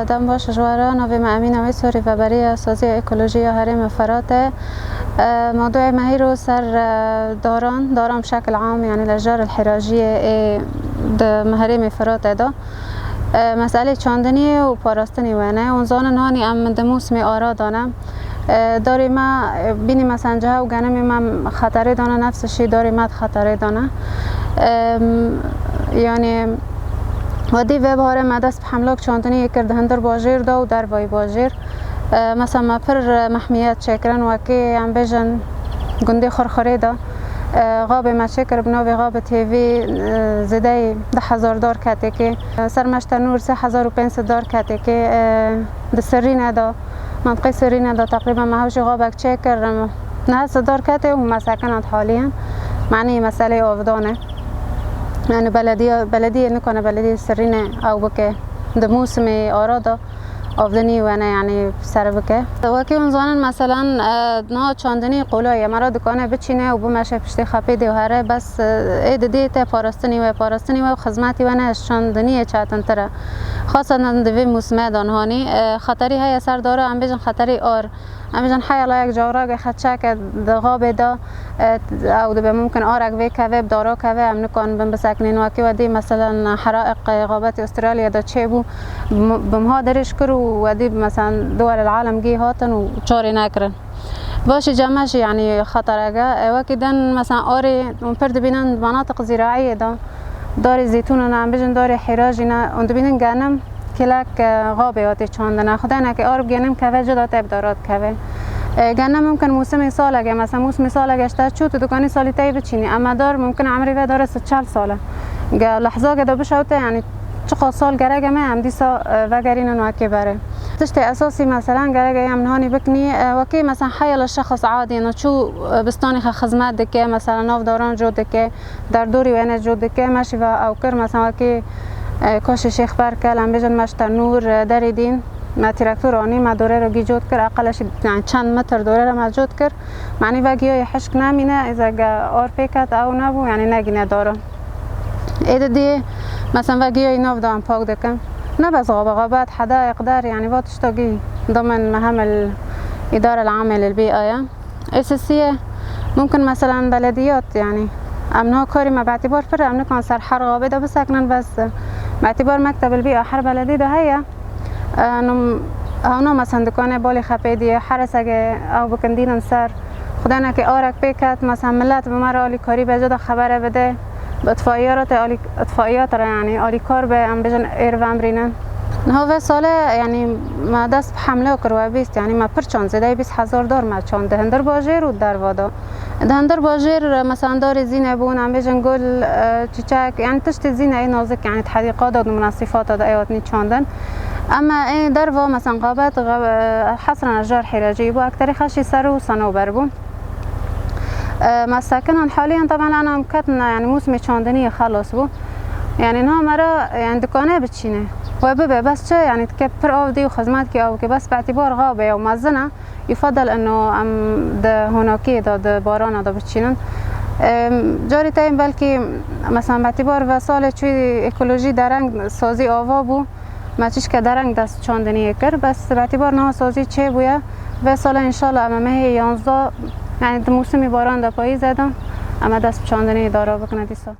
دم باش جوارا نوی امینه و سوری و برای سازی اکولوژی هرم فرات. موضوع مهی رو سر دارم بشكل عام يعني الأشجار الحراجية ده هرم فرات ده مسئله چاندنی و پاراستنی ونه اون زان نهانی ام ده موسم آرا دانم داری ما بینی مثلا جه و گنم ما خطره دانه نفسشی داری ما خطره دانه يعني ودی و باره ما دست بحملاک چاندنی کرد هندر باجیر دا و در وای باجیر مثلا ما پر محمیت چکرن و که ام بیجن گنده خورخوری دا غاب ما شکر بناوی غاب تیوی زده $10,000 کتی که سرمشت نور $3,500 کتی که ده سرینه دا منطقه سرینه دا تقریبا ما هوش غابک چکر $9,000 کتی و مساکنات حالیا معنی مسئله آفدانه يعني بلدية نكون بلدية سرينة أو بكى ده موسم أرادا أفضني وأنا يعني سر بكى وكي منظن مثلا نا چاندني قولاية مرا دكانة بتشينه وبمشي بشتي خبيدي وهره بس دي تا پاراستني و خدماتي وأنا چاندني چاتن ترى خاصة دوی موسم دانهانی خطری های سر داره ام بیشن خطری ام بیشن حیالا یک جوراگ خدشه دغاب دا او دو ممکن آرگ وی که بدارا که ام نکن بم بسکنین و کی ودی مثلا حرائق غابات استرالیا دا چه بو بمها درش کرو ودی مثلا دول العالم جی هاتن و چاری نکرن باش جمعش يعني خطرجة وكدن مثلا آري ونبرد بينن مناطق زراعية دا دار زيتون نعم بيجن دار حراجنا وند بينن جانم كلاك غابياتي چاندنا خدانا که آرب جانم كوه جدا تبدارات كوه جانم ممكن موسم ساله مثلا موسم ساله اشتاد شو تدكاني سالي تاي بتشيني اما دار ممكن عمري و دار 40 ساله لحظه كده بشوته يعني چقدر سال گره گمه هم دیسا وگرین نوکی بره تشت اساسی مثلا گره گیم نهانی بکنی وکی مثلا حیال الشخص عادی نشو بستانی خدمات دکه مثلا ناف دوران جو دکه در دوری وینه جو دکه ماشی و او کر مثلا وکی کاش شیخ برکل هم بیجن مشتر نور دری دین ما تراکتور آنی ما دوره رو گیجود کر اقلش يعني چند متر دوره رو موجود کر معنی وگیای حشک نمینه اذا آر پیکت او نبو يعني نگینه داره ایده دی مثلا وگیای ناف دام پاک دکم نه بس غابات حدائق دار يعني بتشتغي ضمن مهام الإدارة العامة للبيئة أساسية ممكن مثلا بلديات يعني أمنها كاري ما باعتبار فرق أمن كان صار حر غابة بس ساكنن بس باعتبار مكتب البيئة حر بلدي ده هي هنا مثلا دكانة بالي خبيدية حرسة أو بكندين سر خدانا كي آرك بيكت مثلا ملات بمرة آلي كاري بجد خبره بده اطفائيات يعني آلي کار به ام بجن ایر وامرینن نهاوه ساله يعني ما دست بحمله کروا بیست يعني ما پرچان زده $20,000 ما چان دهندر باجر و در وادا دهندر باجر مثلا دار زینه بون ام بجن گل چیچک يعني تشت زینه نازک يعني تحديقات و منصفات دا ایواتنی چاندن اما این در وا مثلا غابات حصرا اشجار حراجی بو اکتری خشی سر و صنوبر بون مساكنهم حاليا طبعا انا مكتنا يعني موسم چاندني خلاص بو يعني نها مرة يعني دكانه بتشينه وببه بس يعني تكبر او دي وخدمات كي او كي بس باعتبار غابه او مزنه يفضل انه ام ده هناكي ده بارانه ده بتشينن جاري تايم بلكي مثلا باعتبار وساله شوي ايكولوژي درنگ سازي آوا بو ما چیش که درنگ دست چاندنی کر بس باعتبار نه سازی چه بویا و سال ان شاء الله امامه 11 يعني موسم باران ده پاییز زدم اما دست چاندنی دارا بکنه دیسا